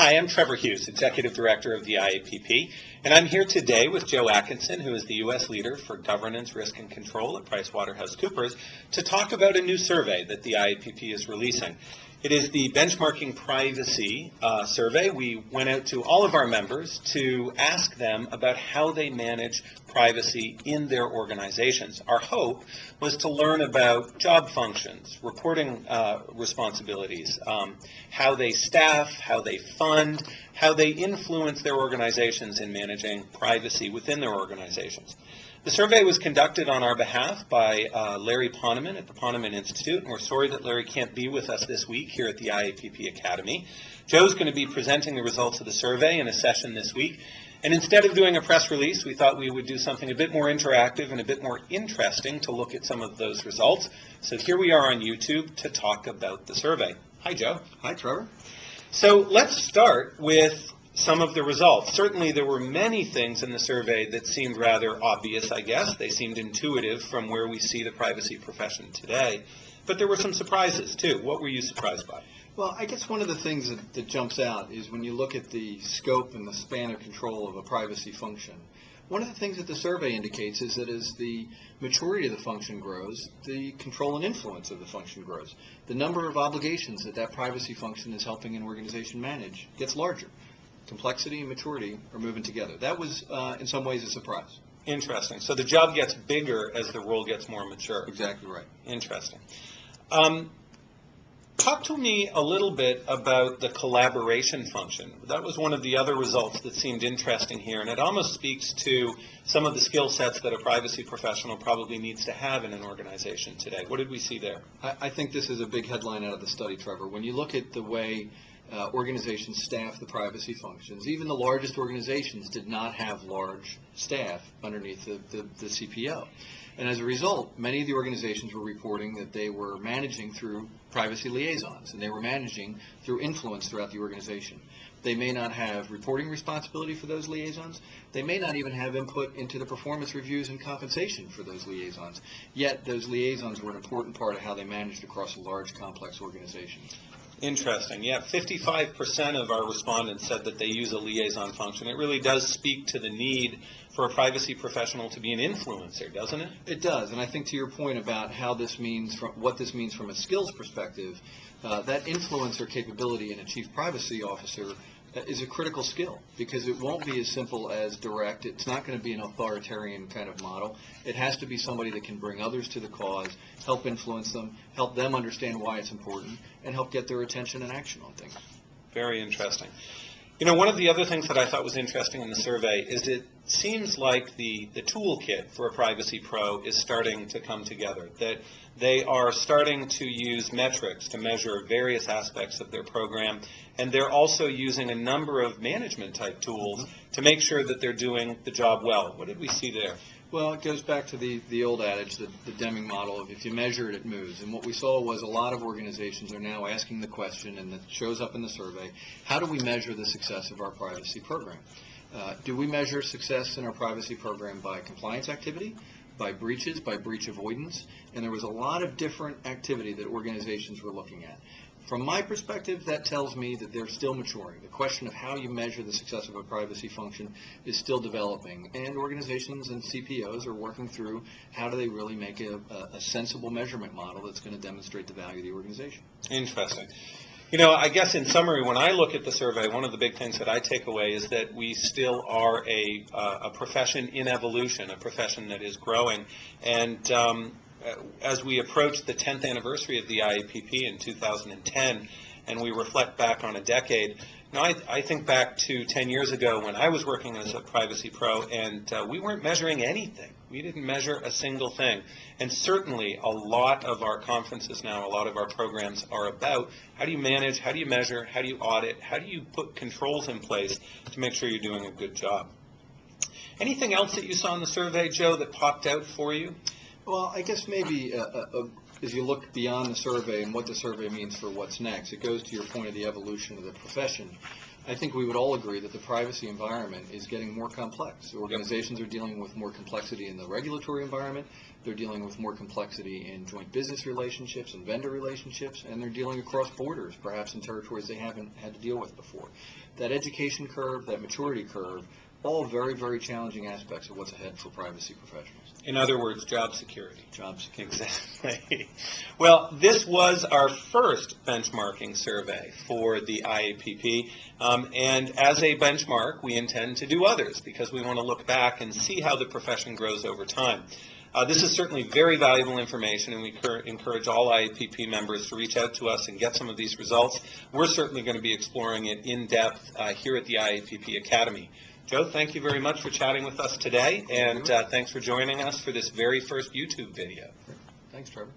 Hi, I'm Trevor Hughes, Executive Director of the IAPP, and I'm here today with Joe Atkinson, who is the U.S. Leader for Governance, Risk, and Control at PricewaterhouseCoopers, to talk about a new survey that the IAPP is releasing. It is the Benchmarking Privacy Survey. We went out to all of our members to ask them about how they manage privacy in their organizations. Our hope was to learn about job functions, reporting responsibilities, how they staff, how they fund, how they influence their organizations in managing privacy within their organizations. The survey was conducted on our behalf by Larry Poneman at the Poneman Institute, and we're sorry that Larry can't be with us this week here at the IAPP Academy. Joe's going to be presenting the results of the survey in a session this week, and instead of doing a press release, we thought we would do something a bit more interactive and a bit more interesting to look at some of those results. So here we are on YouTube to talk about the survey. Hi, Joe. Hi, Trevor. So let's start with some of the results. Certainly there were many things in the survey that seemed rather obvious, I guess. They seemed intuitive from where we see the privacy profession today. But there were some surprises, too. What were you surprised by? Well, I guess one of the things that jumps out is when you look at the scope and the span of control of a privacy function. One of the things that the survey indicates is that as the maturity of the function grows, the control and influence of the function grows. The number of obligations that privacy function is helping an organization manage gets larger. Complexity and maturity are moving together. That was, in some ways, a surprise. Interesting. So the job gets bigger as the role gets more mature. Exactly right. Interesting. Talk to me a little bit about the collaboration function. That was one of the other results that seemed interesting here, and it almost speaks to some of the skill sets that a privacy professional probably needs to have in an organization today. What did we see there? I think this is a big headline out of the study, Trevor. When you look at the way organizations staff the privacy functions, even the largest organizations did not have large staff underneath the CPO. And as a result, many of the organizations were reporting that they were managing through privacy liaisons, and they were managing through influence throughout the organization. They may not have reporting responsibility for those liaisons. They may not even have input into the performance reviews and compensation for those liaisons. Yet those liaisons were an important part of how they managed across a large, complex organization. Interesting. Yeah, 55% of our respondents said that they use a liaison function. It really does speak to the need for a privacy professional to be an influencer, doesn't it? It does, and I think to your point about how this means, what this means from a skills perspective, that influencer capability in a chief privacy officer is a critical skill, because it won't be as simple as direct. It's not going to be an authoritarian kind of model. It has to be somebody that can bring others to the cause, help influence them, help them understand why it's important, and help get their attention and action on things. Very interesting. You know, one of the other things that I thought was interesting in the survey is it seems like the toolkit for a privacy pro is starting to come together, that they are starting to use metrics to measure various aspects of their program, and they're also using a number of management type tools to make sure that they're doing the job well. What did we see there? Well, it goes back to the old adage, the Deming model of if you measure it, it moves. And what we saw was a lot of organizations are now asking the question, and it shows up in the survey, how do we measure the success of our privacy program? Do we measure success in our privacy program by compliance activity, by breaches, by breach avoidance? And there was a lot of different activity that organizations were looking at. From my perspective, that tells me that they're still maturing. The question of how you measure the success of a privacy function is still developing, and organizations and CPOs are working through how do they really make a sensible measurement model that's going to demonstrate the value of the organization. Interesting. You know, I guess in summary, when I look at the survey, one of the big things that I take away is that we still are a profession in evolution, a profession that is growing, and as we approach the 10th anniversary of the IAPP in 2010, and we reflect back on a decade, you know, I think back to 10 years ago when I was working as a privacy pro, and we weren't measuring anything. We didn't measure a single thing. And certainly a lot of our conferences now, a lot of our programs are about how do you manage, how do you measure, how do you audit, how do you put controls in place to make sure you're doing a good job. Anything else that you saw in the survey, Joe, that popped out for you? Well, I guess maybe as you look beyond the survey and what the survey means for what's next, it goes to your point of the evolution of the profession. I think we would all agree that the privacy environment is getting more complex. Organizations are dealing with more complexity in the regulatory environment. They're dealing with more complexity in joint business relationships and vendor relationships, and they're dealing across borders, perhaps in territories they haven't had to deal with before. That education curve, that maturity curve, all very, very challenging aspects of what's ahead for privacy professionals. In other words, job security. Job security. Exactly. Well, this was our first benchmarking survey for the IAPP, and as a benchmark, we intend to do others because we want to look back and see how the profession grows over time. This is certainly very valuable information, and we encourage all IAPP members to reach out to us and get some of these results. We're certainly going to be exploring it in depth here at the IAPP Academy. Joe, thank you very much for chatting with us today, and thanks for joining us for this very first YouTube video. Thanks, Trevor.